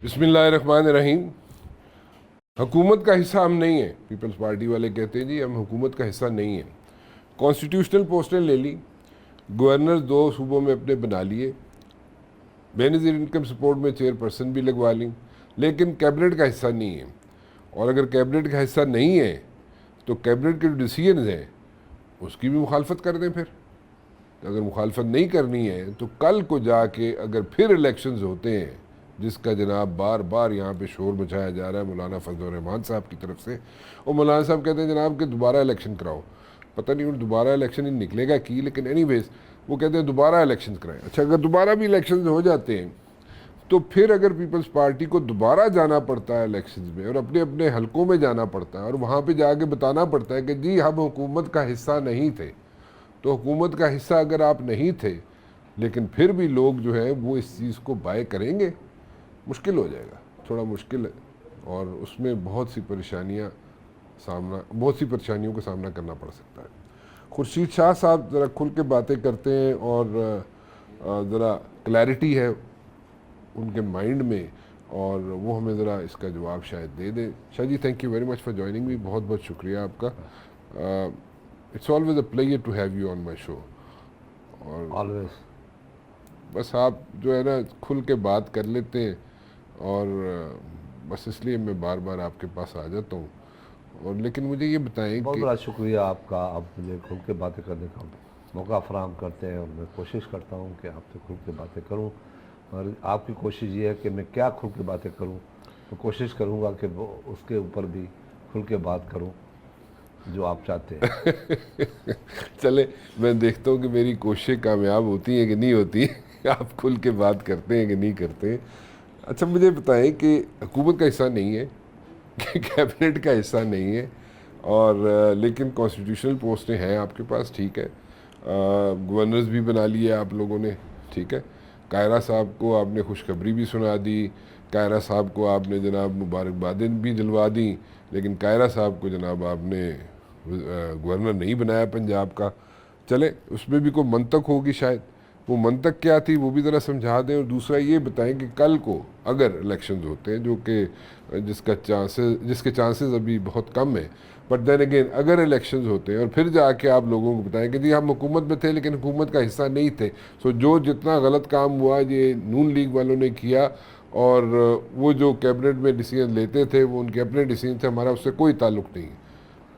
बिस्मिल्लाहिर्रहमानिर्रहीम। हुकूमत का हिस्सा हम नहीं है। पीपल्स पार्टी वाले कहते हैं जी हम हुकूमत का हिस्सा नहीं है। कॉन्स्टिट्यूशनल पोस्टें ले ली, गवर्नर 2 सूबों में अपने बना लिए, बेनज़ीर इनकम सपोर्ट में चेयरपर्सन भी लगवा ली, लेकिन कैबिनेट का हिस्सा नहीं है। और अगर कैबिनेट का हिस्सा नहीं है तो कैबिनेट के जो डिसीजन हैं उसकी भी मुखालफत कर दें। फिर अगर मुखालफत नहीं करनी है तो कल को जाके अगर फिर इलेक्शंस होते हैं, जिसका जनाब बार बार यहाँ पे शोर मचाया जा रहा है मौलाना फजल रहमान साहब की तरफ से, और मौलाना साहब कहते हैं जनाब कि दोबारा इलेक्शन कराओ। पता नहीं उन दोबारा इलेक्शन ही निकलेगा की, लेकिन एनीवेज वो कहते हैं दोबारा इलेक्शन कराएं। अच्छा, अगर दोबारा भी इलेक्शन हो जाते हैं तो फिर अगर पीपल्स पार्टी को दोबारा जाना पड़ता है इलेक्शंस में और अपने अपने हलकों में जाना पड़ता है और वहाँ पे जाके बताना पड़ता है कि जी हम हुकूमत का हिस्सा नहीं थे, तो हुकूमत का हिस्सा अगर आप नहीं थे लेकिन फिर भी लोग जो है वो इस चीज़ को बाय करेंगे, मुश्किल हो जाएगा, थोड़ा मुश्किल है। और उसमें बहुत सी परेशानियों का सामना करना पड़ सकता है। खुर्शीद शाह साहब ज़रा खुल के बातें करते हैं और ज़रा क्लैरिटी है उनके माइंड में, और वो हमें ज़रा इसका जवाब शायद दे दें। Shah ji, thank you very much for joining me, बहुत बहुत शुक्रिया आपका। It's always a pleasure to have you on my show. और ऑलवेज बस आप जो है ना खुल के बात कर लेते हैं और बस इसलिए मैं बार बार आपके पास आ जाता हूँ। और लेकिन मुझे ये बताएं बहुत कि बड़ा शुक्रिया आपका, आप मुझे खुल के बातें करने का मौका फराहम करते हैं और मैं कोशिश करता हूँ कि आपसे खुल के बातें करूँ। और आपकी कोशिश ये है कि मैं क्या खुल के बातें करूँ, तो कोशिश करूँगा कि वो उसके ऊपर भी खुल के बात करूँ जो आप चाहते हैं। चले, मैं देखता हूँ कि मेरी कोशिशें कामयाब होती हैं कि नहीं होती हैं आप खुल के बात करते हैं कि नहीं करते हैं। अच्छा, मुझे बताएं कि हुकूमत का हिस्सा नहीं है कि कैबिनेट का हिस्सा नहीं है, और लेकिन कॉन्स्टिट्यूशनल पोस्टें हैं आपके पास, ठीक है। गवर्नर्स भी बना लिए आप लोगों ने, ठीक है। कायरा साहब को आपने खुशखबरी भी सुना दी, कायरा साहब को आपने जनाब मुबारकबादें भी दिलवा दी, लेकिन कायरा साहब को जनाब आपने गवर्नर नहीं बनाया पंजाब का। चले, उसमें भी कोई मंतक होगी शायद, वो मंतक क्या थी वो भी ज़रा समझा दें। और दूसरा ये बताएं कि कल को अगर इलेक्शंस होते हैं, जो कि जिसके चांसेस अभी बहुत कम है, बट देन अगेन अगर इलेक्शंस होते हैं और फिर जाके आप लोगों को बताएं कि जी हम हुकूमत में थे लेकिन हुकूमत का हिस्सा नहीं थे, सो जो जितना गलत काम हुआ ये नून लीग वालों ने किया, और वो जो कैबिनेट में डिसीजन लेते थे वो उनके अपने डिसीजन थे, हमारा उससे कोई ताल्लुक नहीं है,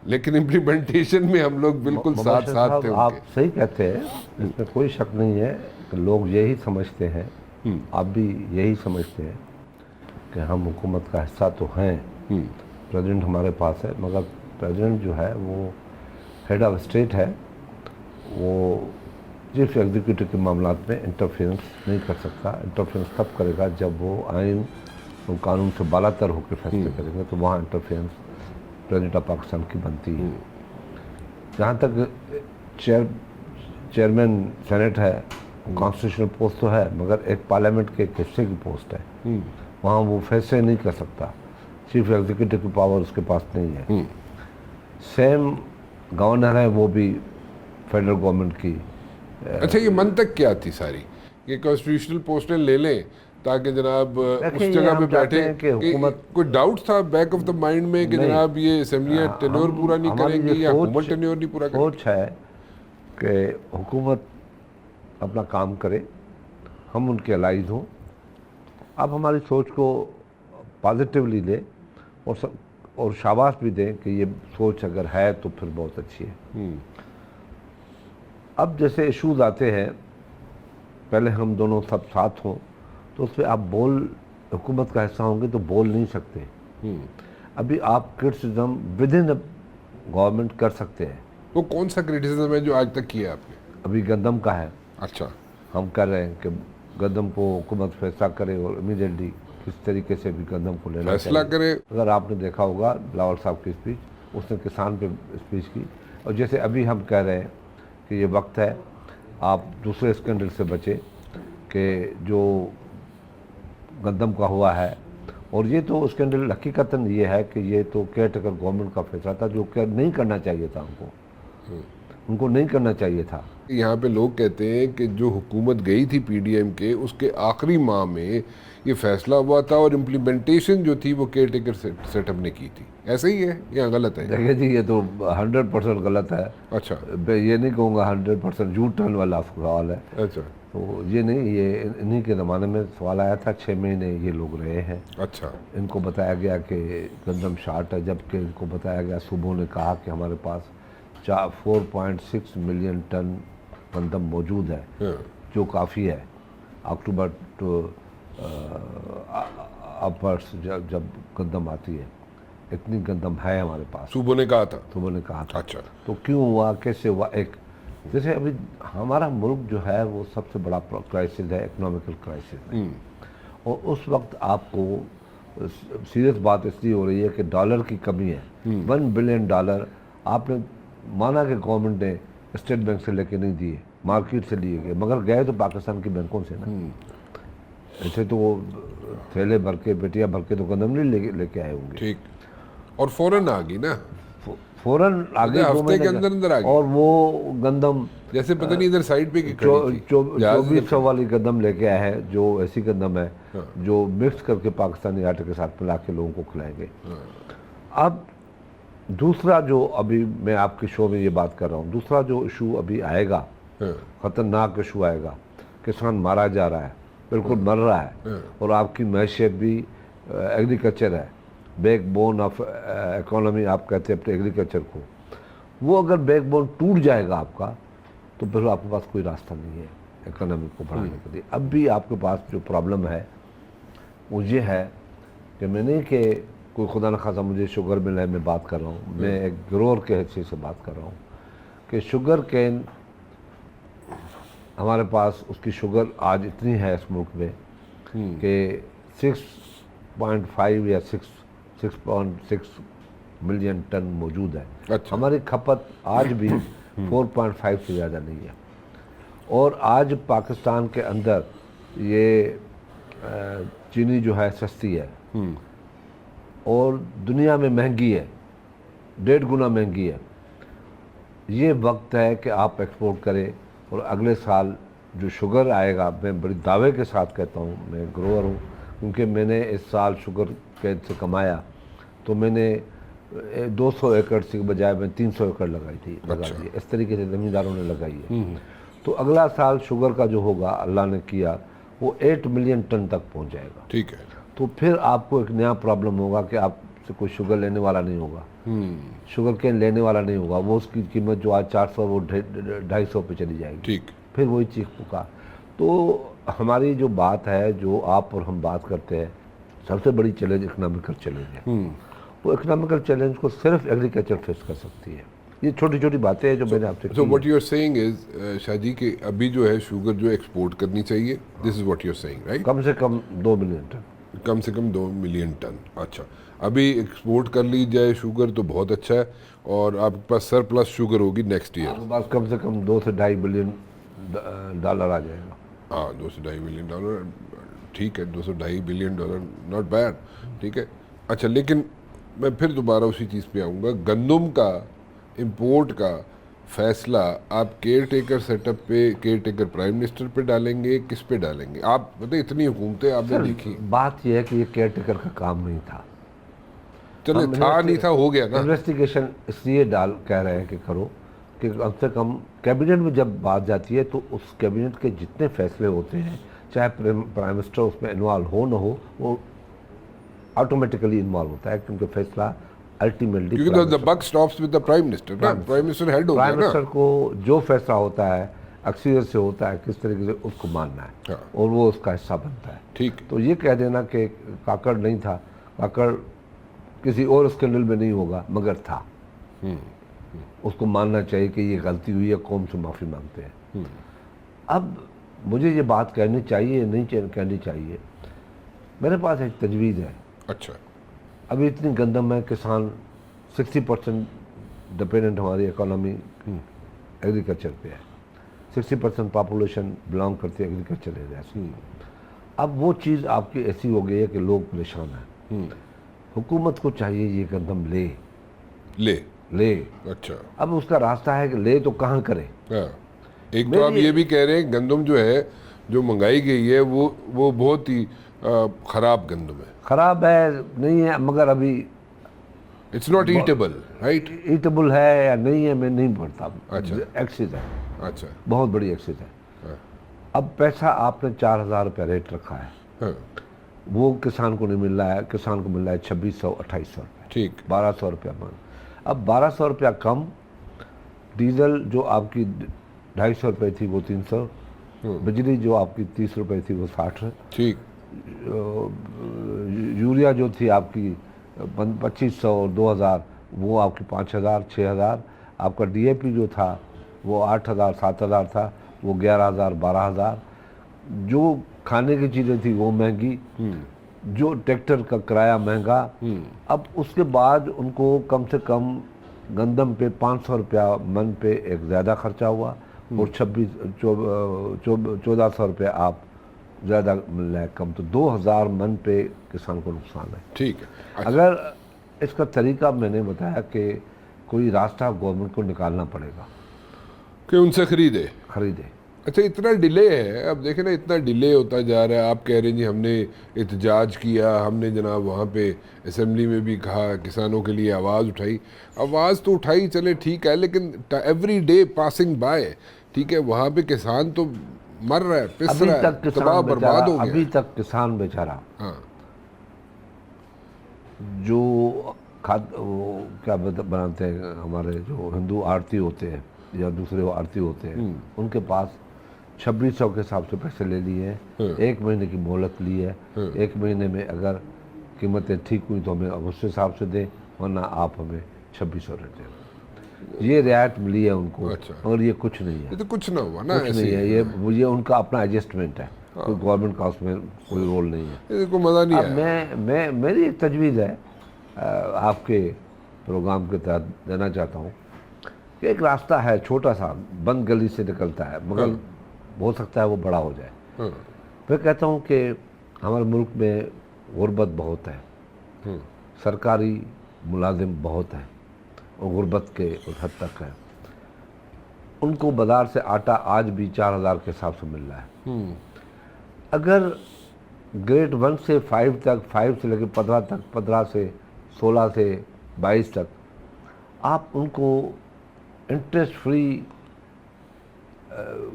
लेकिन इम्प्लीमेंटेशन में हम लोग बिल्कुल साथ मुबशर साथ थे साहब, उनके। आप सही कहते हैं, इसमें कोई शक नहीं है कि लोग यही समझते हैं, आप भी यही समझते हैं कि हम हुकूमत का हिस्सा तो हैं। प्रेसिडेंट हमारे पास है, मगर प्रेसिडेंट जो है वो हेड ऑफ स्टेट है, वो चीफ एग्जीक्यूटिव के मामलात में इंटरफेरेंस नहीं कर सकता। इंटरफेरेंस तब करेगा जब वो आइन और कानून से बालातर होकर फैसले करेंगे, तो वहाँ इंटरफेरेंस प्रेसिडेंट ऑफ पाकिस्तान की बनती है। जहाँ तक चेयरमैन सेनेट है, कॉन्स्टिट्यूशनल पोस्ट तो है, मगर एक पार्लियामेंट के एक हिस्से की पोस्ट है, वहाँ वो फैसले नहीं कर सकता, चीफ एग्जीक्यूटिव की पावर उसके पास नहीं है। सेम गवर्नर है, वो भी फेडरल गवर्नमेंट की। अच्छा, ये मंतक क्या थी सारी, ये कॉन्स्टिट्यूशनल पोस्टें ले लें ताकि जनाब उस जगह पे बैठे कि हुकूमत, कोई डाउट था बैक ऑफ द माइंड में कि जनाब ये असेंबलियाँ टेन्योर पूरा नहीं हमारी करेंगी या हुकूमत टेन्योर नहीं पूरा करेगी? सोच है कि हुकूमत अपना काम करे, हम उनके अलाइज हों। आप हमारी सोच को पॉजिटिवली लें और शाबाश भी दें कि ये सोच अगर है तो फिर बहुत अच्छी है। अब जैसे इशूज़ आते हैं, पहले हम दोनों सब साथ हों तो उस पर आप हुकूमत का हिस्सा होंगे तो बोल नहीं सकते। अभी आप क्रिटिसिज्म विद इन गवर्नमेंट कर सकते हैं। वो कौन सा क्रिटिसिज्म है जो आज तक किया आपने? अभी गंदम का है। अच्छा, हम कर रहे हैं कि गंदम को हुकूमत फैसला करे और इमीडिएटली किस तरीके से भी गंदम को लेना फैसला करे। अगर आपने देखा होगा बिलावल साहब की स्पीच, उसने किसान पे स्पीच की। और जैसे अभी हम कह रहे हैं कि ये वक्त है आप दूसरे स्कैंडल से बचे कि जो गंदम का हुआ है, और ये तो स्कैंडल हकीकतन ये है कि ये तो केयरटेकर गवर्नमेंट का फैसला था जो नहीं करना चाहिए था उनको नहीं करना चाहिए था। यहाँ पे लोग कहते हैं कि जो हुकूमत गई थी पीडीएम के, उसके आखिरी माह में ये फैसला हुआ था और इम्प्लीमेंटेशन जो थी वो केयर टेकर सेटअप ने की थी। ऐसा ही है या गलत है? देखिए जी, ये तो 100% गलत है। अच्छा। मैं ये नहीं कहूँगा 100% यू टर्न वाला सवाल है। अच्छा। तो ये नहीं, ये इन्हीं के ज़माने में सवाल आया था, 6 महीने ये लोग रहे हैं। अच्छा। इनको बताया गया कि गंदम शार्ट है, जबकि इनको बताया गया, सूबों ने कहा कि हमारे पास 4.6 मिलियन टन गंदम मौजूद है, हाँ। जो काफ़ी है। अक्टूबर टू अपर्स जब गंदम आती है, इतनी गंदम है हमारे पास, सूबों ने कहा था। सूबों ने कहा था। अच्छा। तो क्यों हुआ, कैसे हुआ? एक जैसे अभी हमारा मुल्क जो है वो सबसे बड़ा क्राइसिस है, इकोनॉमिकल क्राइसिस है। और उस वक्त आपको सीरियस बात इसलिए हो रही है कि डॉलर की कमी है। $1 बिलियन आपने माना कि गवर्नमेंट ने स्टेट बैंक से लेके नहीं दिए, मार्केट से लिए गए, मगर गए तो पाकिस्तान की बैंकों से ना। ऐसे तो वो थैले भर के, पेटियाँ भर के तो गंदम नहीं लेके आए होंगे। ठीक। और फौरन आ गई ना, फौरन आगे हफ्ते के अंदर अंदर आ गई। और वो गंदम जैसे पता नहीं इधर साइड पे की खड़ी थी। 2400 वाली गंदम लेके आए हैं, जो ऐसी गंदम है जो मिक्स करके पाकिस्तानी आटे के साथ मिला के लोगों को खिलाएंगे। अब दूसरा जो अभी मैं आपके शो में ये बात कर रहा हूँ, दूसरा जो इशू अभी आएगा, खतरनाक इशू आएगा, किसान मारा जा रहा है, बिल्कुल मर रहा है, और आपकी मैशियत भी एग्रीकल्चर है, बैकबोन ऑफ इकोनॉमी आप कहते हैं अपने एग्रीकल्चर को। वो अगर बैकबोन टूट जाएगा आपका, तो फिर आपके पास कोई रास्ता नहीं है इकोनॉमी को बढ़ाने के लिए। अब भी आपके पास जो प्रॉब्लम है वो ये है कि मैंने कि कोई खुदा न खासा मुझे शुगर मिल है, मैं बात कर रहा हूँ, मैं एक ग्रोअर के हिस्से से बात कर रहा हूँ कि शुगर कैन हमारे पास, उसकी शुगर आज इतनी है इस मुल्क में कि 6.5 या 6.6 मिलियन टन मौजूद है। अच्छा। हमारी खपत आज भी 4.5 से ज़्यादा नहीं है। और आज पाकिस्तान के अंदर ये चीनी जो है सस्ती है और दुनिया में महंगी है, 1.5 गुना महंगी है। ये वक्त है कि आप एक्सपोर्ट करें। और अगले साल जो शुगर आएगा, मैं बड़ी दावे के साथ कहता हूँ, मैं ग्रोअर हूँ, क्योंकि मैंने इस साल शुगर कैन से कमाया, तो मैंने 200 एकड़ से बजाय मैं 300 एकड़ लगाई थी, लगा दी। इस तरीके से ज़मींदारों ने लगाई है। तो अगला साल शुगर का जो होगा, अल्लाह ने किया, वो 8 मिलियन टन तक पहुँच जाएगा। ठीक है। तो फिर आपको एक नया प्रॉब्लम होगा कि आपसे कोई शुगर लेने वाला नहीं होगा, शुगर कैन लेने वाला नहीं होगा। वो उसकी कीमत जो आज 400 वो 250 पे चली जाएगी। ठीक। फिर वही चीख पुकार। तो हमारी जो बात है, जो आप और हम बात करते हैं, सबसे बड़ी चैलेंज इकोनॉमिकल चैलेंज है। वो इकोनॉमिकल चैलेंज को सिर्फ एग्रीकल्चर फेस कर सकती है। ये छोटी छोटी बातें हैं जो मैंने आपसे so what you are saying is शादी के अभी जो है शुगर जो एक्सपोर्ट करनी चाहिए, this is what you are saying, right? कम से कम 2 मिलियन टन, कम से कम 2 मिलियन टन। अच्छा, अभी एक्सपोर्ट कर ली जाए शुगर तो बहुत अच्छा है, और आपके पास सरप्लस शुगर होगी नेक्स्ट ईयर। आपके पास कम से कम 2 से 2.5 बिलियन डॉलर आ जाएगा। हाँ, 2 से 2.5 बिलियन डॉलर, ठीक है। 2 से 2.5 बिलियन डॉलर नॉट बैड, ठीक है। अच्छा, लेकिन मैं फिर दोबारा उसी चीज़ पे आऊँगा, गंदम का इंपोर्ट का फैसला आप केयर टेकर सेटअप पे, केयर टेकर प्राइम मिनिस्टर पे डालेंगे, किस पे डालेंगे? आप मतलब इतनी हुकूमतें आपने देखी। बात यह है कि ये केयर टेकर का काम नहीं था। चले था नहीं था, हो गया ना। इन्वेस्टिगेशन इसलिए कह रहे हैं कि करो कि कम से कम कैबिनेट में जब बात जाती है तो उस कैबिनेट के जितने फैसले होते हैं, चाहे प्राइम मिनिस्टर उसमें इन्वॉल्व हो ना हो, वो ऑटोमेटिकली इन्वॉल्व होता है, क्योंकि फैसला अल्टीमेटली क्योंकि the buck stops with the prime minister ना, प्राइम मिनिस्टर हेड होता है ना। प्राइम मिनिस्टर को जो फैसला होता है अक्सरियत से होता है, किस तरीके से उसको मानना है। हाँ। और वो उसका हिस्सा बनता है। ठीक। तो ये कह देना कि काकड़ नहीं था, काकड़ किसी और स्कैंडल में नहीं होगा, मगर था, उसको मानना चाहिए कि ये गलती हुई है, कौम से माफ़ी मांगते हैं। अब मुझे ये बात कहनी चाहिए, नहीं कहनी चाहिए, मेरे पास एक तजवीज़ है। अच्छा। अभी इतनी गंदम है, किसान 60% डिपेंडेंट हमारी इकोनॉमी एग्रीकल्चर पे है, 60% पॉपुलेशन बिलोंग करती है एग्रीकल्चर एरिया से। अब वो चीज़ आपकी ऐसी हो गई है कि लोग परेशान हैं। हुकूमत को चाहिए ये गंदम ले। ले। ले। अच्छा। अब उसका रास्ता है कि ले तो कहाँ करे, हाँ। एक तो आप ये भी कह रहे हैं गंदम जो है जो मंगाई गई है वो बहुत ही खराब गंदम है, ख़राब है नहीं है, मगर अभी it's not eatable, right? Eatable है या नहीं है मैं नहीं पढ़ता। अच्छा। एक्सेस है, अच्छा। बहुत बड़ी एक्सेस है। हाँ। अब पैसा आपने 4,000 रुपये रेट रखा है, हाँ। वो किसान को नहीं मिल रहा है, किसान को मिल रहा है 2600-2800 रुपये, ठीक। 1200 रुपया मान। अब 1200 रुपया कम, डीजल जो आपकी 250 रुपये थी वो 300, बिजली जो आपकी 30 रुपये थी वो 60, ठीक। यूरिया जो थी आपकी 2500 और 2000 वो आपकी 5000 6000, आपका डीएपी जो था वो 8000 7000 था, वो 11000 12000, जो खाने की चीज़ें थी वो महंगी, जो ट्रैक्टर का किराया महंगा। अब उसके बाद उनको कम से कम गंदम पे 500 रुपया मन पे एक ज़्यादा खर्चा हुआ और 1400 रुपये आप ज़्यादा मिल रहा है कम, तो 2000 मन पे किसान को नुकसान है। ठीक है। अच्छा। अगर इसका तरीका मैंने बताया कि कोई रास्ता गवर्नमेंट को निकालना पड़ेगा कि उनसे खरीदे। अच्छा, इतना डिले है, अब देखें ना इतना डिले होता जा रहा है। आप कह रहे हैं जी हमने एहतजाज किया, हमने जनाब वहाँ पे असेंबली में भी कहा, किसानों के लिए आवाज़ उठाई। आवाज़ तो उठाई, चले ठीक है, लेकिन एवरी डे पासिंग बाय, ठीक है, वहाँ पे किसान तो मर रहा है, पिस रहा है, तबाह बर्बाद हो गया। अभी तक किसान बेचारा, हाँ, जो क्या बनाते हैं हमारे जो हिंदू आरती होते हैं या दूसरे आरती होते हैं, उनके पास 2600 के हिसाब से पैसे ले लिए हैं, 1 महीने की मोहलत ली है। 1 महीने में अगर कीमतें ठीक हुई तो हमें अगस्त हिसाब से दें, वरना आप हमें 2600 रेट दें। ये रियायत मिली है उनको। अच्छा। और ये कुछ नहीं है, ये तो कुछ ना हुआ ना, कुछ नहीं है, ये उनका अपना एडजस्टमेंट है, कोई गवर्नमेंट का उसमें कोई रोल नहीं है। इसको मज़ा नहीं अब आया। मेरी एक तजवीज़ है, आपके प्रोग्राम के तहत देना चाहता हूँ कि एक रास्ता है छोटा सा, बंद गली से निकलता है, मगर हो सकता है वो बड़ा हो जाए। मैं कहता हूँ कि हमारे मुल्क में गुर्बत बहुत है, सरकारी मुलाजिम बहुत हैं और गुर्बत के उस हद तक है, उनको बाज़ार से आटा आज भी 4000 के हिसाब से मिल रहा है। अगर ग्रेड 1 से 5 तक, 5 से लेकर 15 तक, 15 से 16 से 22 तक आप उनको इंटरेस्ट फ्री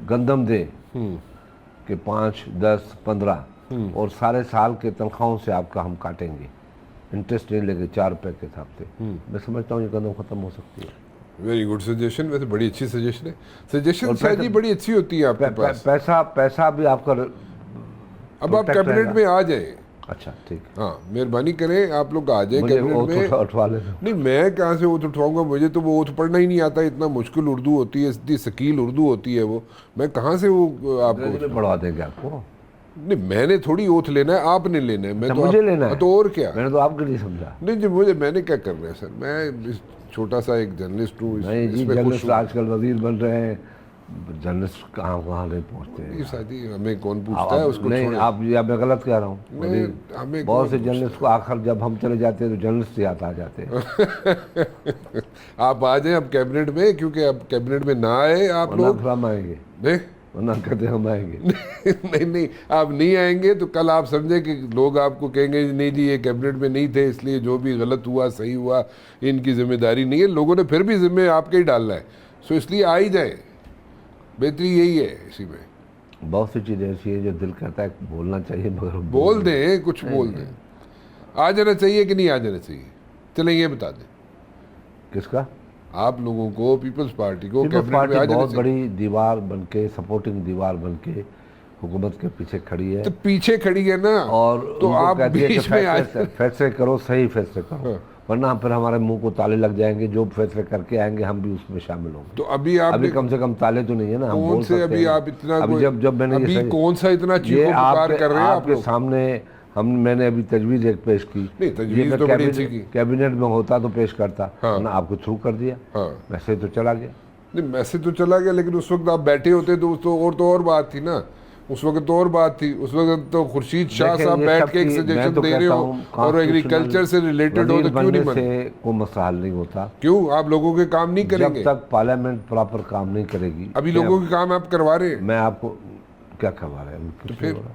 गंदम दें कि 5, 10, 15 और सारे साल के तनख्वाहों से आपका हम काटेंगे, इंटरेस्ट नहीं लेंगे 4 रुपये के हिसाब से, मैं समझता हूँ ये गंदम ख़त्म हो सकती है। वेरी गुड सजेशन, वैसे बड़ी अच्छी सजेशन है। सजेशन शायद ही बड़ी अच्छी होती है आपके पास। पैसा भी आपका अब आप कैबिनेट में आ जाएं। अच्छा ठीक, हाँ, मेहरबानी करें आप लोग आ जाएं कैबिनेट में। उठवा लेना। नहीं, मैं कहाँ से ओथ उठवाऊंगा, मुझे तो वो ओथ पढ़ना ही नहीं आता, इतना मुश्किल उर्दू होती है, इतनी शकील उर्दू होती है वो, मैं कहाँ से वो आपको पढ़वा देंगे आपको। नहीं, मैंने थोड़ी ओथ लेना है, आपने लेना है। मैं तो मुझे लेना है तो और क्या, मैंने तो आपके लिए समझा। नहीं जी, मैंने क्या करना है सर, मैं छोटा सा एक जर्नलिस्ट हूँ। नहीं जी, जर्नलिस्ट आजकल वजीर बन रहे हैं, जर्नलिस्ट कहाँ नहीं पहुँचते हैं। शादी हमें कौन पूछता है, उसको नहीं, आप मैं गलत कह रहा हूँ। हमें बहुत से जर्नलिस्ट को आखिर जब हम चले जाते हैं तो जर्नलिस्ट याद आ जाते हैं। आप आ जाएं अब कैबिनेट में, क्योंकि अब कैबिनेट में ना आए आप लोग, हम आएंगे नहीं वरना कहते हम आएंगे। नहीं, आप नहीं आएंगे तो कल आप समझे कि लोग आपको कहेंगे नहीं जी ये कैबिनेट में नहीं थे, इसलिए जो भी गलत हुआ सही हुआ इनकी जिम्मेदारी नहीं है, लोगों ने फिर भी जिम्मे आपके ही डालना है। सो इसलिए आ ही जाए, बेहतरी यही है। इसी में बहुत सी चीज़ें ऐसी है जो दिल कहता है बोलना चाहिए, मगर बोल दें, कुछ बोल दें। आ जाना चाहिए कि नहीं आ जाना चाहिए, चलें ये बता दें। किसका? आप लोगों को, पीपल्स पार्टी को पीपल्स पार्टी बहुत बड़ी दीवार बनके, सपोर्टिंग दीवार बनके हुकूमत के पीछे खड़ी है। तो पीछे खड़ी है ना, और तो आप बीच में फैसले करो, सही फैसले करो। हाँ। वरना फिर हमारे मुंह को ताले लग जाएंगे, जो फैसले करके आएंगे हम भी उसमें शामिल होंगे। तो अभी कम से कम ताले तो नहीं है ना, हम बोल सकते हैं। अभी आप इतना अभी जब मैंने अभी कौन सा इतना चीखो पुकार कर रहे हैं आपके सामने, मैंने अभी तजवीज़ एक पेश की। नहीं, तजवीज़ तो बड़ी अच्छी की। कैबिनेट में होता तो पेश करता, हाँ। ना आपको थ्रू कर दिया। हाँ। मैसेज तो चला गया। नहीं, मैसेज तो चला गया, लेकिन उस वक्त आप बैठे होते तो और बात थी ना। उस वक्त तो और बात थी, उस वक्त तो खुर्शीद शाह देखिए, साहब ये बैठ सब के एक की- मैं सजेशन तो दे कहता रहे हो हूँ, और एग्रीकल्चर से रिलेटेड हो वजीर तो क्यों नहीं बनने बने? से कोई मसला हल नहीं होता क्यों आप लोगों के काम नहीं जब करेंगे? तक पार्लियामेंट प्रॉपर काम नहीं करेगी। अभी लोगों के काम आप करवा रहे हैं, मैं आपको क्या करवा रहे हैं, तो कुछ नहीं फिर हो रहा।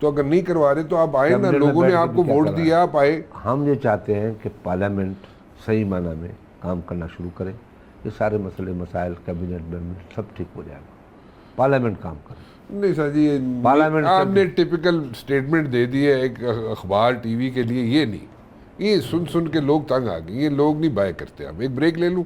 तो अगर नहीं करवा रहे तो आप आए ना, कैबिनेट में लोगों ने बैठ के आपको भी क्या वोट करवा दिया, आप आए। हम ये चाहते हैं कि पार्लियामेंट सही मायने में काम करना शुरू करे, ये सारे मसले मसाइल कैबिनेट में सब ठीक हो जाएगा, पार्लियामेंट काम करे। नहीं सर जी, पार्लियामेंट आपने टिपिकल स्टेटमेंट दे दी है एक अखबार टीवी के लिए, ये नहीं, ये सुन सुन के लोग तंग आ गए, ये लोग नहीं बाय करते। अब एक ब्रेक ले लूं,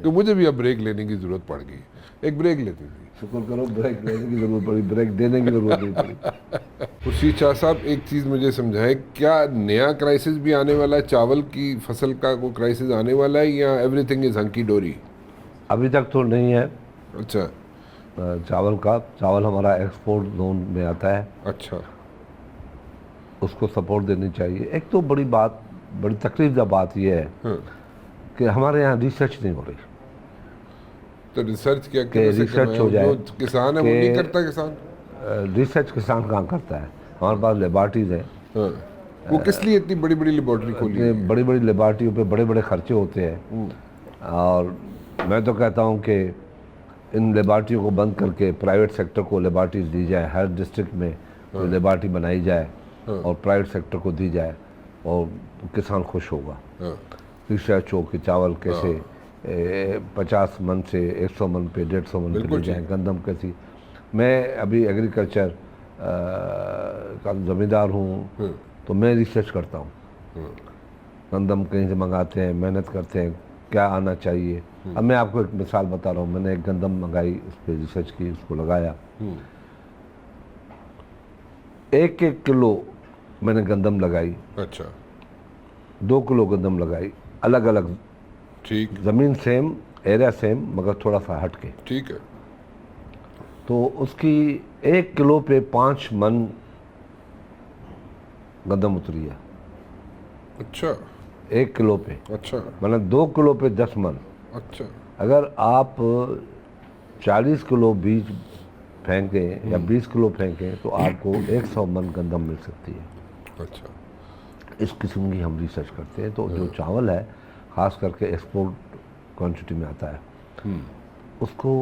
तो मुझे भी अब ब्रेक लेने की जरूरत पड़ गई, एक ब्रेक लेते थे। शुक्र करो ब्रेक लेने की जरूरत पड़ी, ब्रेक देने की जरूरत नहीं पड़ी। खुर्शीद शाह साहब, एक चीज़ मुझे समझाएं, क्या नया क्राइसिस भी आने वाला है? चावल की फसल का कोई क्राइसिस आने वाला है या एवरीथिंग इज हंकी डोरी? अभी तक तो नहीं है। अच्छा चावल हमारा एक्सपोर्ट जोन में आता है, अच्छा। उसको सपोर्ट देनी चाहिए। एक तो बड़ी तकलीफ बात यह है हाँ, कि हमारे यहाँ रिसर्च नहीं हो रही। तो रिसर्च क्या कि रिसर्च हो जाए, जो किसान है वो नहीं करता किसान? रिसर्च किसान काम करता है, हमारे पास लेबॉर्टरीज हैं। हाँ, वो किस लिए इतनी बड़ी बड़ी लेबॉर्टरी खोली है? बड़ी बड़ी लेबॉर्टरियों पे बड़े बड़े खर्चे होते हैं, और मैं तो कहता हूँ कि इन लेबॉर्टरियों को बंद करके प्राइवेट सेक्टर को लेबॉर्टरीज दी जाए, हर डिस्ट्रिक्ट में लेबॉर्टरी बनाई जाए और प्राइवेट सेक्टर को दी जाए, और किसान खुश होगा। हाँ, रिसर्च हो कि चावल कैसे 50 मन से 100 मन पे 150 मन पे ले जाए, गंदम कैसी। मैं अभी एग्रीकल्चर का ज़मींदार हूँ, तो मैं रिसर्च करता हूँ, गंदम कहीं से मंगाते हैं, मेहनत करते हैं, क्या आना चाहिए। अब मैं आपको एक मिसाल बता रहा हूँ, मैंने एक गंदम मंगाई, उस पर रिसर्च की, उसको लगाया, 1-1 किलो मैंने गंदम लगाई, अच्छा, 2 किलो गंदम लगाई, अलग अलग, ठीक, ज़मीन सेम, एरिया सेम, मगर थोड़ा सा हट के। ठीक है। तो उसकी 1 किलो पे 5 मन गंदम उतरी है, अच्छा 1 किलो पे। अच्छा मतलब 2 किलो पे 10 मन। अच्छा अगर आप 40 किलो बीज फेंकें या 20 किलो फेंकें तो आपको 100 मन गंदम मिल सकती है। अच्छा, इस किस्म की हम रिसर्च करते हैं। तो जो चावल है, ख़ास करके एक्सपोर्ट क्वांटिटी में आता है, उसको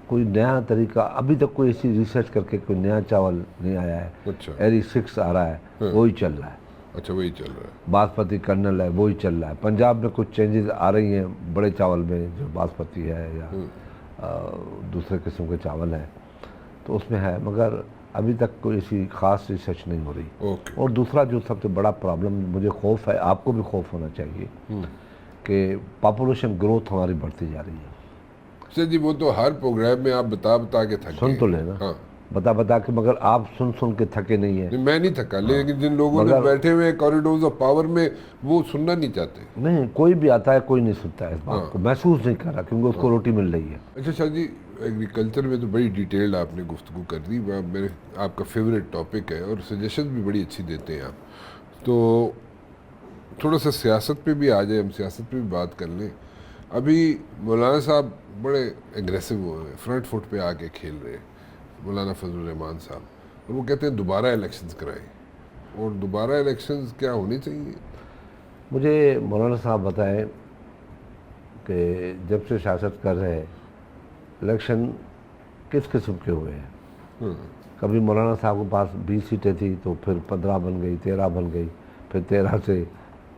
कोई नया तरीका अभी तक कोई ऐसी रिसर्च करके कोई नया चावल नहीं आया है। अच्छा, एरी 6 आ रहा है, वही चल रहा है। अच्छा, वही चल रहा है। बासमती कर्नल है, वही चल रहा है। पंजाब में कुछ चेंजेस आ रही हैं बड़े चावल में, जो बासमती है या दूसरे किस्म के चावल हैं, तो उसमें है, मगर अभी तक कोई ऐसी ख़ास रिसर्च नहीं हो रही। ओके। और दूसरा जो सबसे बड़ा प्रॉब्लम मुझे खौफ है, आपको भी खौफ होना चाहिए, कि पॉपुलेशन ग्रोथ हमारी बढ़ती जा रही है। सर जी, वो तो हर प्रोग्राम में आप बता बता के थके। सुन तो लेना, हाँ, बता के, मगर आप सुन के थके नहीं है। नहीं, मैं नहीं थका, लेकिन जिन लोगों ने बैठे हुए कॉरिडोर्स ऑफ पावर में, वो सुनना नहीं चाहते। नहीं, कोई भी आता है, कोई नहीं सुनता है इस बात को, महसूस नहीं कर रहा, क्योंकि उसको रोटी मिल रही है। अच्छा शाह जी, एग्रीकल्चर में तो बड़ी डिटेल्ड आपने गुफ्तगू कर दी, मेरे आपका फेवरेट टॉपिक है और सजेशन भी बड़ी अच्छी देते हैं आप। तो थोड़ा सा सियासत पे भी आ जाए, हम सियासत पे भी बात कर लें। अभी मौलाना साहब बड़े एग्रेसिव हुए हैं, फ्रंट फुट पे आके खेल रहे हैं, मौलाना फजलुर रहमान साहब, और वो कहते हैं दोबारा इलेक्शंस कराएं। और दोबारा इलेक्शंस क्या होनी चाहिए? मुझे मौलाना साहब बताएं कि जब से सियासत कर रहे हैं, इलेक्शन किस किस्म के हुए हैं। कभी मौलाना साहब के पास 20 सीटें थी, तो फिर 15 बन गई, 13 बन गई, फिर 13 से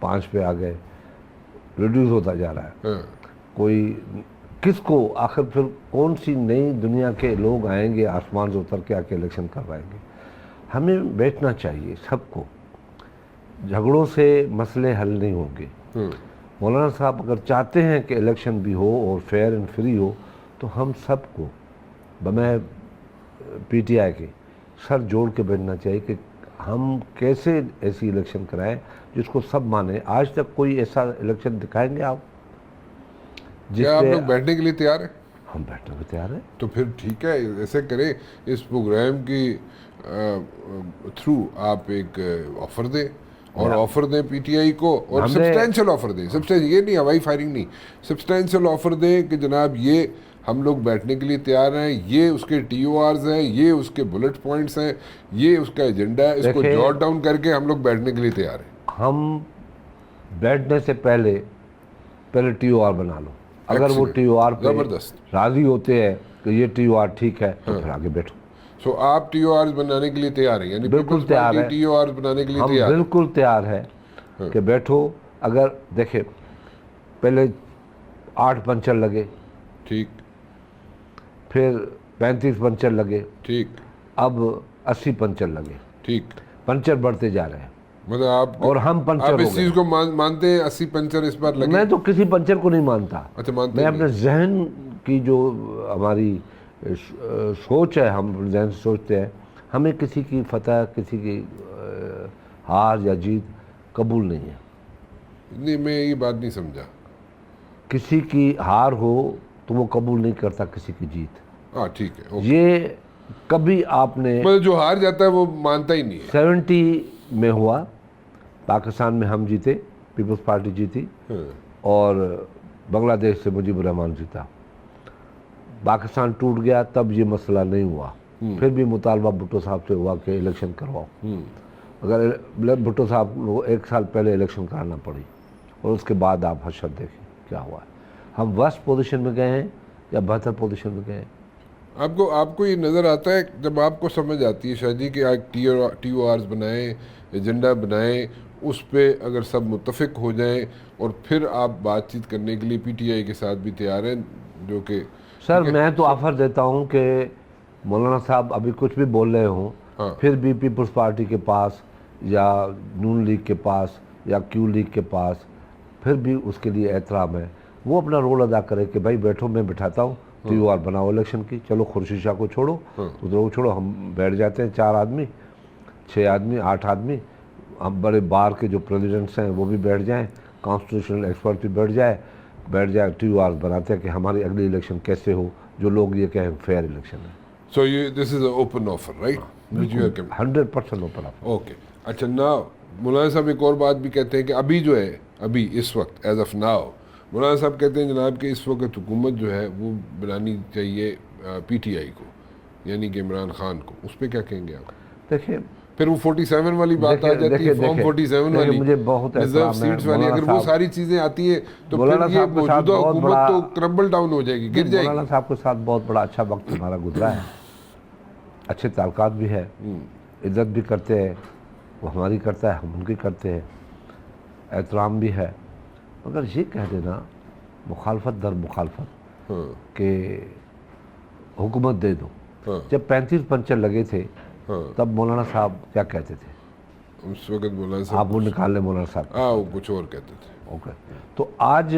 5 पे आ गए, रिड्यूस होता जा रहा है। कोई किसको आखिर, फिर कौन सी नई दुनिया के लोग आएंगे आसमान से उतर के आके इलेक्शन करवाएंगे। हमें बैठना चाहिए सबको, झगड़ों से मसले हल नहीं होंगे। मौलाना साहब अगर चाहते हैं कि इलेक्शन भी हो और फेयर एंड फ्री हो, तो हम सबको बमै पीटीआई के सर जोड़ के बैठना चाहिए कि हम कैसे ऐसी इलेक्शन कराएं जिसको सब माने। आज तक कोई ऐसा इलेक्शन दिखाएंगे आप क्या आप लोग बैठने के लिए तैयार हैं? हम बैठने को तैयार हैं। तो फिर ठीक है, ऐसे करें, इस प्रोग्राम की थ्रू आप एक ऑफर दें, और ऑफर दें पीटीआई को, और सब्सटेंशियल ऑफर दें। सब्सटेंशियल, ये नहीं हवाई फायरिंग नहीं, सब्सटेंशियल ऑफर दें कि जनाब ये हम लोग बैठने के लिए तैयार हैं, ये उसके TORs हैं, ये उसके बुलेट पॉइंट्स हैं, ये उसका एजेंडा है, इसको देखिए, जॉट डाउन करके हम लोग बैठने के लिए तैयार हैं। हम बैठने से पहले TOR बना लो। अगर वो Excellent, TOR पे जबरदस्त। राजी होते हैं कि ये TOR ठीक है तो फिर आगे बैठो। सो आप TORs बनाने के लिए तैयार हैं, यानी बिल्कुल पीपल्स तैयार पार्टी है। TORs बनाने के लिए हम तैयार है। बिल्कुल तैयार है कि बैठो। अगर देखे पहले 8 पंचर लगे, ठीक फिर 35 पंचर लगे, ठीक अब 80 पंचर लगे। ठीक। पंचर बढ़ते जा रहे हैं मतलब आप और हम पंचर आप हो इस चीज गए। को मानते हैं 80 पंचर इस बार लगे? मैं तो किसी पंचर को नहीं मानता। अच्छा, मानते मैं नहीं। अपने जहन की जो हमारी सोच है, हम जहन से सोचते हैं, हमें किसी की फतह, किसी की हार या जीत कबूल नहीं है। नहीं, मैं ये बात नहीं समझा। किसी की हार हो तो वो कबूल नहीं करता किसी की जीत। हाँ ठीक है, ओके। ये कभी आपने मतलब जो हार जाता है वो मानता ही नहीं है। 70 में हुआ, पाकिस्तान में हम जीते, पीपल्स पार्टी जीती और बांग्लादेश से मुजीबुर रहमान जीता। पाकिस्तान टूट गया तब ये मसला नहीं हुआ। फिर भी मुतालबा भुट्टो साहब से हुआ कि इलेक्शन करवाओ। अगर भुट्टो साहब को 1 साल पहले इलेक्शन कराना पड़ी और उसके बाद आप हशर देखें क्या हुआ है। हम वर्स्ट पोजीशन में गए हैं या बेहतर पोजीशन में गए हैं? आपको ये नज़र आता है जब आपको समझ आती है शायद कि आप TORs बनाएं, एजेंडा बनाएं, उस पे अगर सब मुत्तफिक हो जाएं और फिर आप बातचीत करने के लिए PTI के साथ भी तैयार हैं, जो कि सर मैं तो ऑफर देता हूं कि मौलाना साहब अभी कुछ भी बोल रहे हों, हाँ। फिर भी पीपल्स पार्टी के पास या नून लीग के पास या क्यू लीग के पास फिर भी उसके लिए एहतराम है। वो अपना रोल अदा करे कि भाई बैठो, मैं बिठाता हूँ, TOR बनाओ इलेक्शन की। चलो खुर्शीद शाह को छोड़ो, उधर को छोड़ो, हम बैठ जाते हैं 4 आदमी, 6 आदमी, 8 आदमी। हम बड़े बार के जो प्रेसिडेंट्स हैं वो भी बैठ जाएं, कॉन्स्टिट्यूशनल एक्सपर्ट भी बैठ जाए, TOR बनाते हैं कि हमारी अगली इलेक्शन कैसे हो, जो लोग ये कहें फेयर इलेक्शन है। So this is open offer, right? 100% open offer. Okay. अच्छा, ना मौलाना साहब एक और बात भी कहते हैं कि अभी जो है, अभी इस वक्त एज ऑफ नाउ, मौलाना साहब कहते हैं जनाब कि इस वक्त हुकूमत जो है वो बनानी चाहिए PTI को, यानी कि इमरान खान को। उस पर क्या कहेंगे आप? देखिए, फिर वो 47 वाली बात आ जाती है, फॉर्म 47 वाली, मुझे बहुत रिजर्व सीट्स वाली। अगर वो सारी चीज़ें आती हैं तो फिर ये मौजूदा हुकूमत तो क्रम्बल डाउन हो जाएगी, गिर जाएगी। मौलाना साहब के साथ बहुत बड़ा अच्छा वक्त हमारा गुजरा है, अच्छे ताल्लुकात भी है, इज्जत भी करते हैं, वो हमारी करता है, हम उनकी करते हैं, एहतराम भी है। मगर ये कह देना मुखालफत दर मुखालफत कि हुकूमत दे दो। जब 35 पंचर लगे थे तब मौलाना साहब क्या कहते थे? उस वक्त मौलाना आप साहब वो निकाल लें मौलाना साहब। हाँ, वो कुछ और कहते थे। ओके, तो आज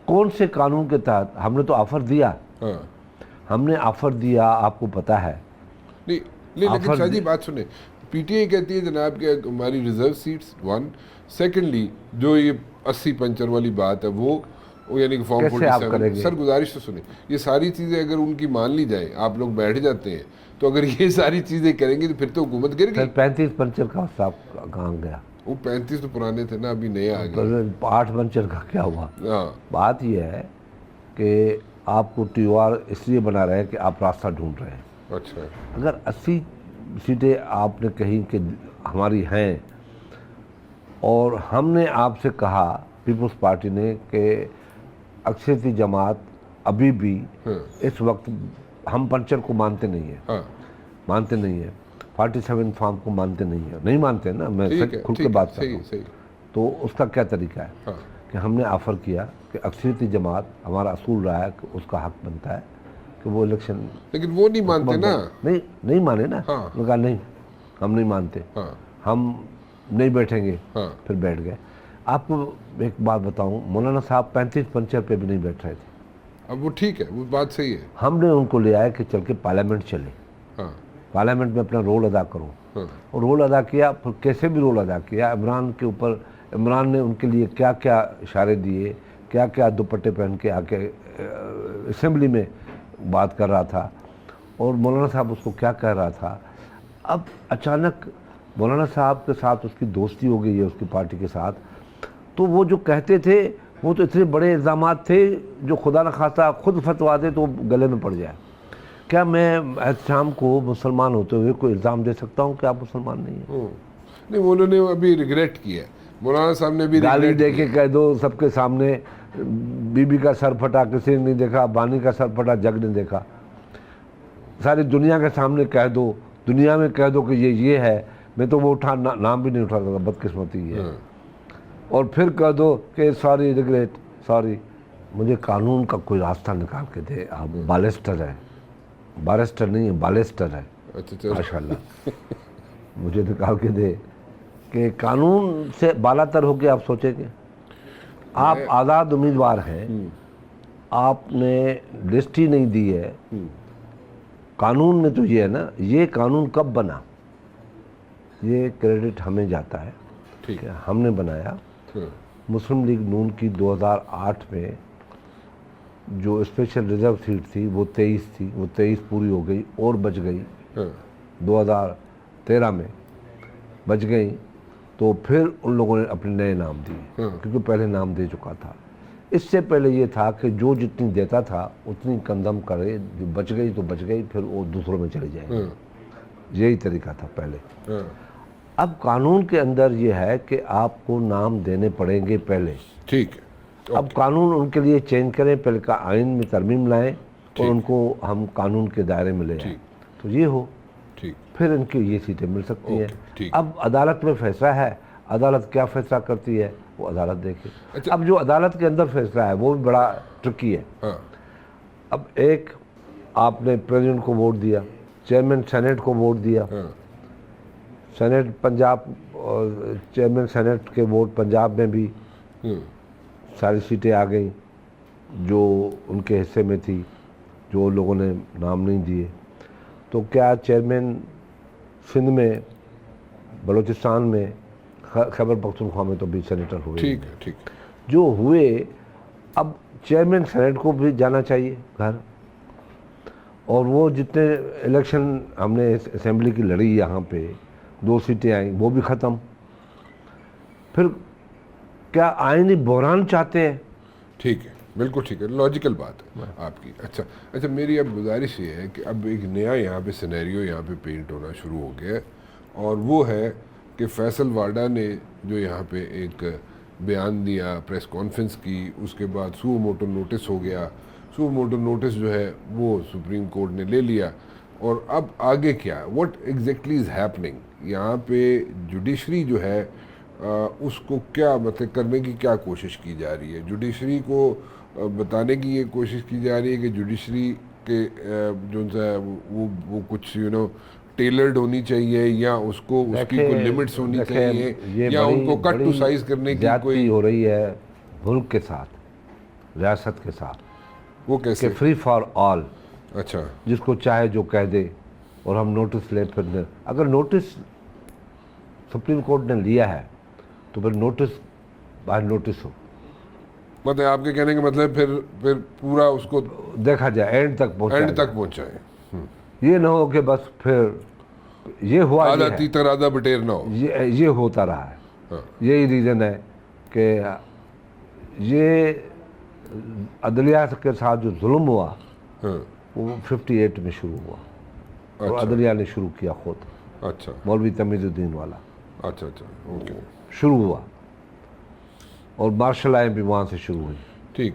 कौन से कानून के तहत हमने तो ऑफर दिया? हाँ, हमने ऑफर दिया, आपको पता है। नहीं लेकिन शाह जी बात सुने, PTI कहती है जनाब कि हमारी रिजर्व सीट्स 1, सेकेंडली जो ये 80 पंचर वाली बात है वो यानी कि फॉर्म 47। सर गुजारिश तो सुने, ये सारी चीज़ें अगर उनकी मान ली जाए, आप लोग बैठ जाते हैं, तो अगर ये सारी चीज़ें करेंगे तो फिर तो हुकूमत गिर गई। 35 पंचर का हिसाब कहाँ गया? वो 35 तो पुराने थे ना, अभी नए आ गए। 8 पंचर का क्या हुआ? हाँ, बात यह है कि आपको TOR इसलिए बना रहे हैं कि आप रास्ता ढूंढ रहे हैं। अच्छा, अगर 80 सीटें आपने कहीं कि हमारी हैं और हमने आपसे कहा, पीपल्स पार्टी ने, कि अक्सरियती जमात अभी भी इस वक्त हम पंचर को मानते नहीं है, हाँ, मानते नहीं है, 47 फार्म को मानते नहीं है, नहीं मानते हैं ना, मैं खुद के बात कर रहा हूँ। तो उसका क्या तरीका है? हाँ, कि हमने ऑफ़र किया कि अक्सरियती जमात, हमारा असूल रहा है कि उसका हक बनता है कि वो इलेक्शन, लेकिन वो नहीं मानते ना। नहीं माने ना। हाँ। उन्होंने कहा नहीं, हम नहीं मानते, हाँ, हम नहीं बैठेंगे। हाँ, फिर बैठ गए। आपको एक बात बताऊं, मौलाना साहब 35 पंचर पे भी नहीं बैठ रहे थे। अब वो ठीक है, वो बात सही है। हमने उनको ले आया कि चल के पार्लियामेंट चले, हाँ, पार्लियामेंट में अपना रोल अदा करो। हाँ, और रोल अदा किया, फिर कैसे भी रोल अदा किया। इमरान के ऊपर, इमरान ने उनके लिए क्या क्या इशारे दिए, क्या क्या दुपट्टे पहन के आके असेंबली में बात कर रहा था और मौलाना साहब उसको क्या कह रहा था। अब अचानक मौलाना साहब के साथ उसकी दोस्ती हो गई है, उसकी पार्टी के साथ, तो वो जो कहते थे वो तो इतने बड़े इल्ज़ाम थे जो खुदा न खास्ता खुद फतवा दे तो गले में पड़ जाए। क्या मैं एहतशाम को मुसलमान होते हुए कोई इल्ज़ाम दे सकता हूँ कि आप मुसलमान नहीं हैं? नहीं, वो उन्होंने अभी रिग्रेट किया है, मौलाना साहब ने भी गाली रिग्रेट दे किया के कह दो सबके सामने, बीबी का सर फटा किसी ने नहीं देखा, बानी का सर फटा जग ने देखा, सारी दुनिया के सामने कह दो, दुनिया में कह दो कि ये है। मैं तो वो नाम भी नहीं उठा सकता, बदकिस्मती है। और फिर कह दो कि सॉरी, रिग्रेट, सॉरी। मुझे कानून का कोई रास्ता निकाल के दे। आप बालेस्टर है, बारिस्टर नहीं है, बालेस्टर है। अच्छा चलो, माशाल्लाह। मुझे निकाल के दे कि कानून से बालातर होके आप सोचेंगे। आप आज़ाद उम्मीदवार हैं, आपने लिस्ट ही नहीं दी है। कानून में तो ये है ना, ये कानून कब बना, ये क्रेडिट हमें जाता है। ठीक है, हमने बनाया। मुस्लिम लीग नून की 2008 में जो स्पेशल रिजर्व सीट थी वो 23 थी, वो 23 पूरी हो गई और बच गई। 2013 में बच गई, तो फिर उन लोगों ने अपने नए नाम दिए, क्योंकि पहले नाम दे चुका था। इससे पहले ये था कि जो जितनी देता था उतनी कंदम करे, जो बच गई तो बच गई, फिर वो दूसरों में चली जाएगी। यही तरीका था पहले। अब कानून के अंदर ये है कि आपको नाम देने पड़ेंगे पहले। ठीक है, अब कानून उनके लिए चेंज करें, पहले का आइन में तरमीम लाएं और उनको हम कानून के दायरे में ले आएं, तो ये हो, ठीक, फिर इनकी ये सीटें मिल सकती हैं। ठीक। अब अदालत में फैसला है, अदालत क्या फैसला करती है वो अदालत देखे। अच्छा। अब जो अदालत के अंदर फैसला है वो भी बड़ा ट्रिकी है। अब एक, आपने प्रेसिडेंट को वोट दिया, चेयरमैन सेनेट को वोट दिया, सेनेट पंजाब, और चेयरमैन सेनेट के वोट पंजाब में भी सारी सीटें आ गई जो उनके हिस्से में थी, जो लोगों ने नाम नहीं दिए। तो क्या चेयरमैन सिंध में, बलूचिस्तान में, खैबर पख्तूनख्वा में तो भी सेनेटर हुए। ठीक है, ठीक, जो हुए, अब चेयरमैन सेनेट को भी जाना चाहिए घर। और वो जितने इलेक्शन हमने असेंबली की लड़ी यहाँ पे, 2 सीटें आई, वो भी ख़त्म। फिर क्या आईनी बहरान चाहते हैं? ठीक है, बिल्कुल ठीक है, लॉजिकल बात है आपकी। अच्छा, मेरी अब गुजारिश ये है कि अब एक नया यहाँ पे सिनेरियो यहाँ पे पेंट होना शुरू हो गया है, और वो है कि फैसल वाडा ने जो यहाँ पे एक बयान दिया, प्रेस कॉन्फ्रेंस की, उसके बाद सुओ मोटो नोटिस हो गया। सुओ मोटो नोटिस जो है वो सुप्रीम कोर्ट ने ले लिया, और अब आगे क्या, व्हाट एग्जैक्टली इज़ हैपनिंग यहाँ पे? जुडिशरी जो है उसको क्या मतलब करने की क्या कोशिश की जा रही है? जुडिशरी को बताने की ये कोशिश की जा रही है कि जुडिशरी के जो सा वो कुछ टेलर्ड होनी चाहिए, या उसको उसकी कोई लिमिट्स होनी चाहिए, या उनको कट टू साइज करने की कोई हो रही है मुल्क के साथ, रियासत के साथ। वो कैसे? Free for all. अच्छा, जिसको चाहे जो कह दे, और हम नोटिस ले, फिर अगर नोटिस सुप्रीम कोर्ट ने लिया है तो फिर नोटिस बाय नोटिस हो। मतलब आपके कहने का मतलब फिर पूरा उसको देखा जाए, एंड तक पहुंचाए। ये ना हो कि बस फिर ये हुआ, आधा तीतर आधा बटेर ना हो। ये होता रहा है। यही रीज़न है कि ये अदलिया के साथ जो जुल्म हुआ वो 58 में शुरू हुआ। और अदलिया ने शुरू किया खुद। अच्छा, मौलवी तमीज़ुद्दीन वाला। अच्छा, ओके, शुरू हुआ, और मार्शल आए भी वहाँ से शुरू हुई। ठीक,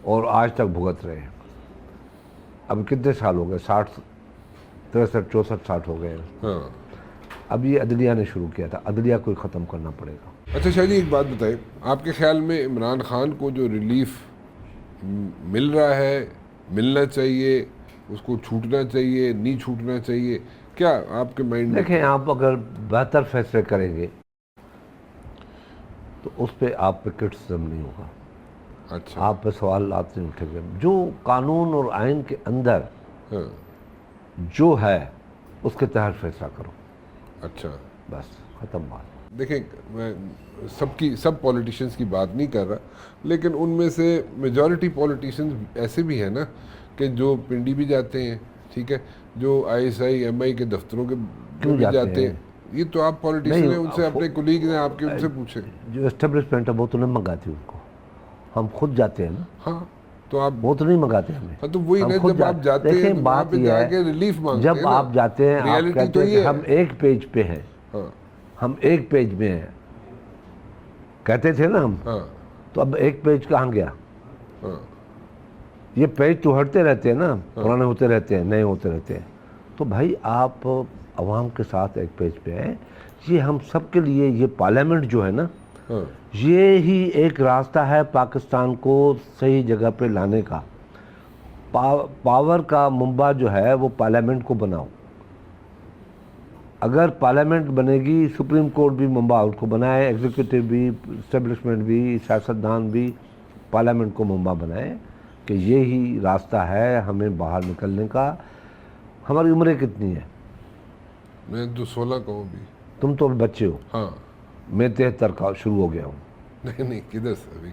और आज तक भुगत रहे हैं। अब कितने साल हो गए? 60, 63, 64, 60 हो गए। अब ये अदलिया ने शुरू किया था, अदलिया को ख़त्म करना पड़ेगा। अच्छा शाह जी, एक बात बताइए, आपके ख्याल में इमरान खान को जो रिलीफ मिल रहा है, मिलना चाहिए, उसको छूटना चाहिए, नहीं छूटना चाहिए, क्या आपके माइंड में? देखें, आप अगर बेहतर फैसले करेंगे तो उस पर आप पे क्रिटिसिज्म नहीं होगा। अच्छा, आप पे सवाल आते नहीं उठेंगे। जो कानून और आइन के अंदर जो है उसके तहत फैसला करो। अच्छा, बस ख़त्म बात। देखें, मैं सब पॉलिटिशियंस की बात नहीं कर रहा, लेकिन उनमें से मेजॉरिटी पॉलिटिशियंस ऐसे भी हैं ना कि जो पिंडी भी जाते हैं, ठीक है, जो ISI MI के दफ्तरों के भी जाते हैं। ये तो आप पॉलिटिशियन हैं, उनसे अपने कुलीग हैं आपके, उनसे पूछे। जो एस्टेब्लिशमेंट है वो तो नहीं मंगाती उनको। हम खुद जाते हैं ना, हाँ तो आप, वो तो नहीं मंगाते हमें। हाँ तो वही हम ना, खुद जब आप जाते हैं देखिए तो वहाँ बात पे यह जाके है, रिलीफ मांगते जब हैं ना। आप जाते हैं आप रियलिटी कहते तो हैं कि ये हम है। एक पेज पे हैं, हाँ हम एक पेज में हैं, कहते थे ना हम, हाँ तो अब एक पेज कहाँ गया? हाँ ये पेज तो हटते रहते हैं ना, पुराने होते रहते हैं, नए होते रहते हैं। तो भाई आप अवाम के साथ एक पेज पे हैं। ये हम सब के लिए, ये पार्लियामेंट जो है ना, हाँ ये ही एक रास्ता है पाकिस्तान को सही जगह पे लाने का। पावर का मुंबा जो है वो पार्लियामेंट को बनाओ। अगर पार्लियामेंट बनेगी, सुप्रीम कोर्ट भी मुंबा उसको बनाए, एग्जीक्यूटिव भी, इस्टेब्लिशमेंट भी, सियासतदान भी पार्लियामेंट को मुंबा बनाए कि ये ही रास्ता है हमें बाहर निकलने का। हमारी उम्रें कितनी है? मैं तो 16 का हूँ भी। तुम तो अभी बच्चे हो, हाँ मैं 73 का शुरू हो गया हूँ। नहीं नहीं, किधर से अभी,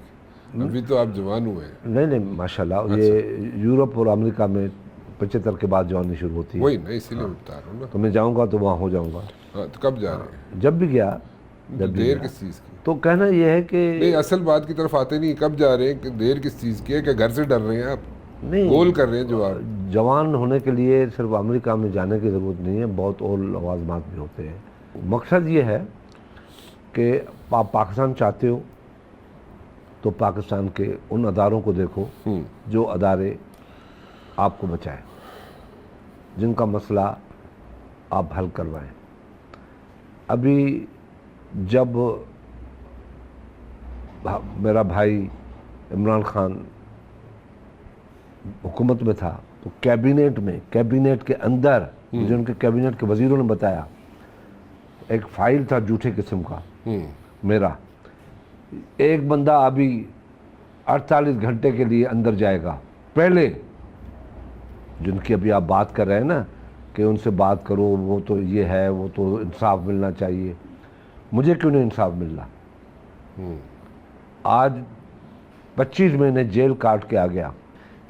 अभी तो आप जवान हुए हैं। नहीं नहीं, माशाल्लाह। ये यूरोप और अमेरिका में 75 के बाद जवानी शुरू होती है। वही ना, इसीलिए बता रहा हूँ ना। तो मैं जाऊँगा तो वहाँ हो जाऊँगा। हाँ तो कब जा रहे हैं? जब भी गया, तो जब भी देर गया। किस चीज़ की? तो कहना यह है कि नहीं, असल बात की तरफ आते नहीं, कब जा रहे हैं, कि देर किस चीज़ की है, कि घर से डर रहे हैं आप? नहीं, गोल कर रहे हैं जो आप। जवान होने के लिए सिर्फ अमेरिका में जाने की ज़रूरत नहीं है, बहुत और लवाजमात भी होते हैं। मकसद ये है कि आप पाकिस्तान चाहते हो तो पाकिस्तान के उन अदारों को देखो जो अदारे आपको बचाएं, जिनका मसला आप हल करवाएं। अभी जब मेरा भाई इमरान खान हुकूमत में था तो कैबिनेट के अंदर, मुझे उनके कैबिनेट के वजीरों ने बताया, एक फाइल था झूठे किस्म का मेरा। एक बंदा अभी 48 घंटे के लिए अंदर जाएगा, पहले जिनकी अभी आप बात कर रहे हैं ना कि उनसे बात करो, वो तो ये है, वो तो इंसाफ मिलना चाहिए। मुझे क्यों नहीं इंसाफ मिल रहा? आज 25 महीने जेल काट के आ गया।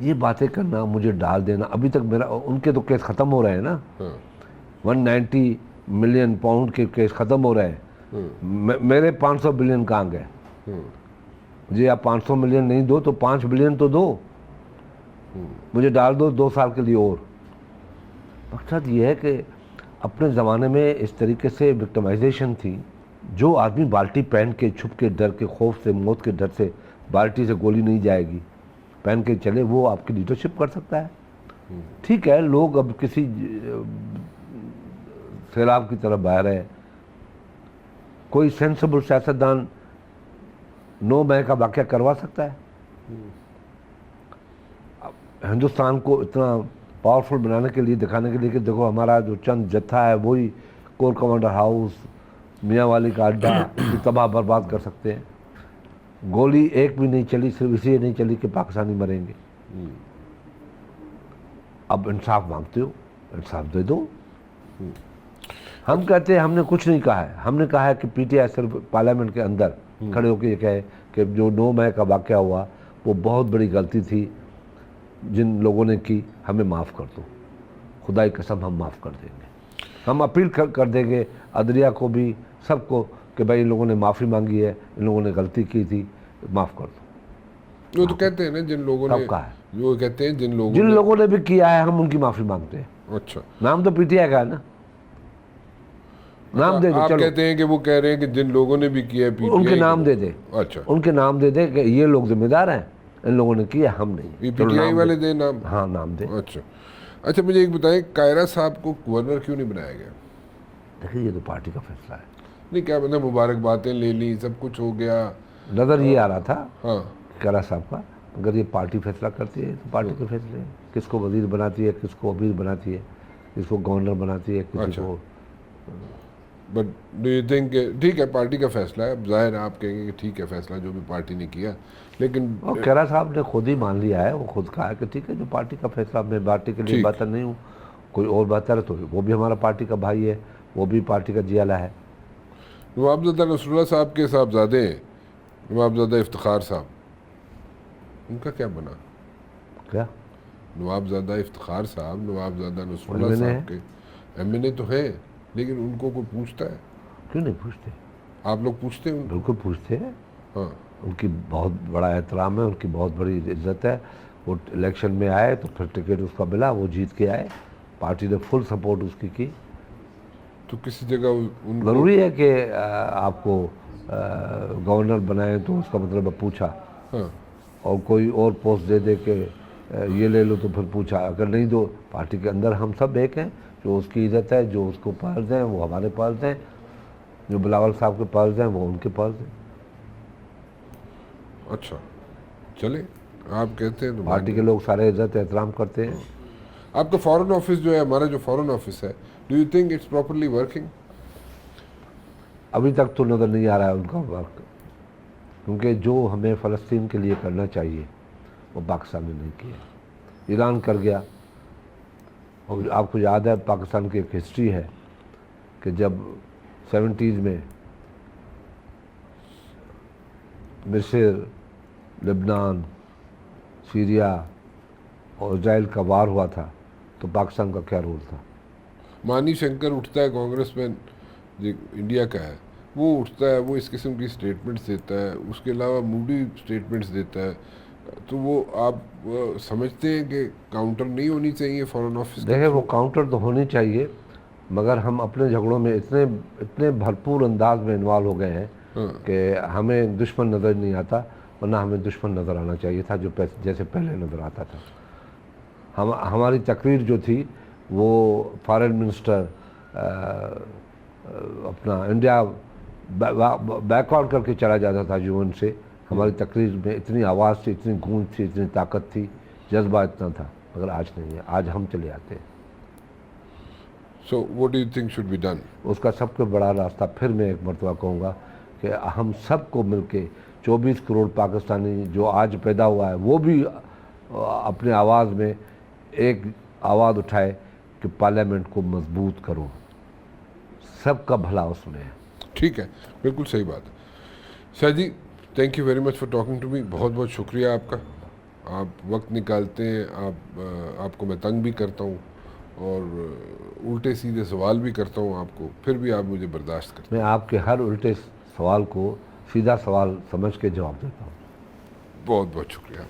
ये बातें करना, मुझे डाल देना, अभी तक मेरा, उनके तो केस ख़त्म हो रहे हैं ना। 190 मिलियन पाउंड के केस ख़त्म हो रहे हैं। मेरे 500 बिलियन कहाँ गए? मुझे आप 500 मिलियन नहीं दो तो 5 बिलियन तो दो, मुझे डाल दो 2 साल के लिए और। मकसद ये है कि अपने ज़माने में इस तरीके से विक्टिमाइजेशन थी। जो आदमी बाल्टी पहन के, छुप के, डर के, खौफ से, मौत के डर से, बाल्टी से गोली नहीं जाएगी पहन के चले, वो आपकी लीडरशिप कर सकता है। ठीक है, लोग अब किसी सैलाब की तरफ बह रहे हैं। कोई सेंसिबल सियासतदान 9 मई का वाक़या करवा सकता है। हिंदुस्तान को इतना पावरफुल बनाने के लिए, दिखाने के लिए कि देखो हमारा जो चंद जत्था है वही कोर कमांडर हाउस, मियाँ वाली का अड्डा तबाह बर्बाद कर सकते हैं। गोली एक भी नहीं चली, सिर्फ इसलिए नहीं चली कि पाकिस्तानी मरेंगे। अब इंसाफ मांगते हो, इंसाफ दे दो। हम कहते हैं हमने कुछ नहीं कहा है, हमने कहा है कि पीटीआई सिर्फ पार्लियामेंट के अंदर खड़े होकर ये कहे कि जो 9 मई का वाक़या हुआ वो बहुत बड़ी गलती थी जिन लोगों ने की, हमें माफ़ कर दो। खुदाई कसम हम माफ़ कर देंगे, हम अपील कर देंगे अदलिया को भी, सबको, कि भाई इन लोगों ने माफ़ी मांगी है, इन लोगों ने गलती की थी, माफ़ कर दो। वो तो कहते हैं ना, जिन लोगों ने, कहा है, जो कहते हैं जिन लोगों ने भी किया है हम उनकी माफ़ी मांगते हैं। अच्छा, नाम तो पीटीआई का है ना, नाम दे दे। आप चलो, कहते हैं कि वो कह रहे हैं कि जिन लोगों ने भी किया है उनके नाम दे दे। अच्छा, उनके नाम दे दे कि ये लोग जिम्मेदार हैं, इन लोगों ने किया, हम नहीं। ये पीटीआई वाले दे नाम? हाँ, नाम दे। अच्छा अच्छा, मुझे एक बताएं, कायरा साहब को गवर्नर क्यों नहीं बनाया गया? देखिए ये तो पार्टी का फैसला है। नहीं, क्या मतलब मुबारकबादें ले ली, सब कुछ हो गया, नज़र ये आ रहा था हाँ कायरा साहब का, अगर ये पार्टी फैसला करती है तो पार्टी के फैसले हैं। किसको वजीर बनाती है, किसको अमीर बनाती है, किसको गवर्नर बनाती है, किसी अच्छा। को। बट डू यू थिंक, ठीक है पार्टी का फैसला है, अब जाहिर है आप कहेंगे कि ठीक है फैसला जो भी पार्टी ने किया, लेकिन और कायरा साहब ने खुद ही मान लिया है, वो खुद कहा है कि ठीक है जो पार्टी का फैसला, मैं पार्टी के लिए ठीक। बेहतर नहीं हूँ, कोई और बेहतर है तो वो भी हमारा पार्टी का भाई है, वो भी पार्टी का जियाला है। नवाबजादा नसरुल्लाह साहब के साहबजादे हैं, नवाबजादा इफ्तिखार साहब, उनका क्या बना? क्या? नवाबजादा इफ्तिखार साहब, नवाबजादा नसरुल्लाह साहब के एमएनए तो हैं, लेकिन उनको कोई पूछता है? क्यों नहीं पूछते? आप लोग पूछते हैं उनको? बिल्कुल पूछते हैं। हाँ उनकी बहुत बड़ा एहतराम है, उनकी बहुत बड़ी इज्जत है। वो इलेक्शन में आए तो फिर टिकट उसका मिला, वो जीत के आए, पार्टी ने फुल सपोर्ट उसकी की। तो किसी जगह उनको ज़रूरी है कि आपको गवर्नर बनाए तो उसका मतलब है पूछा, हाँ और कोई और पोस्ट दे दे के ये ले लो तो फिर पूछा, अगर नहीं तो पार्टी के अंदर हम सब एक हैं। जो उसकी इज्जत है, जो उसको फर्ज हैं वो हमारे फर्ज हैं, जो बिलावल साहब के फर्ज हैं वो उनके फर्ज हैं। अच्छा चले, आप कहते हैं तो पार्टी के लोग सारे इज्जत एहतराम करते हैं। आपका फॉरेन ऑफिस जो है, हमारा जो फॉरेन ऑफिस है, do you think it's properly working? अभी तक तो नज़र नहीं आ रहा है उनका वर्क, क्योंकि जो हमें फ़लस्तीन के लिए करना चाहिए वो पाकिस्तान ने नहीं किया, ईरान कर गया। और आपको याद है पाकिस्तान की एक हिस्ट्री है कि जब 70s में मिस्र, लेबनान, सीरिया और इजराइल का वार हुआ था तो पाकिस्तान का क्या रोल था? मानी शंकर उठता है, कांग्रेसमैन जो इंडिया का है, वो उठता है, वो इस किस्म की स्टेटमेंट्स देता है, उसके अलावा मूडी स्टेटमेंट्स देता है। तो वो आप समझते हैं कि काउंटर नहीं होनी चाहिए फॉरेन ऑफिस के देखिए, वो थ्रू? काउंटर तो होनी चाहिए, मगर हम अपने झगड़ों में इतने इतने भरपूर अंदाज में इन्वॉल्व हो गए हैं हाँ कि हमें दुश्मन नज़र नहीं आता, वरना हमें दुश्मन नज़र आना चाहिए था जो जैसे पहले नज़र आता था। हमारी तकरीर जो थी वो फॉरेन मिनिस्टर अपना इंडिया बैकआउट करके चला जाता था यूएन से। हमारी तकरीर में इतनी आवाज़ थी, इतनी गूंज थी, इतनी ताकत थी, जज्बा इतना था, मगर आज नहीं है। आज हम चले आते हैं। So what do you think should be done? उसका सबसे बड़ा रास्ता, फिर मैं एक मरतबा कहूँगा कि हम सबको मिलके 24 करोड़ पाकिस्तानी जो आज पैदा हुआ है वो भी अपने आवाज़ में एक आवाज़ उठाए कि पार्लियामेंट को मजबूत करो, सबका भला उसमें है। ठीक है, बिल्कुल सही बात है। Shah ji, thank you very much for talking to me. बहुत बहुत शुक्रिया आपका, आप वक्त निकालते हैं। आपको मैं तंग भी करता हूँ और उल्टे सीधे सवाल भी करता हूँ आपको, फिर भी आप मुझे बर्दाश्त करते मैं आपके हर उल्टे सवाल को सीधा सवाल समझ के जवाब देता हूँ। हैं। बहुत बहुत शुक्रिया।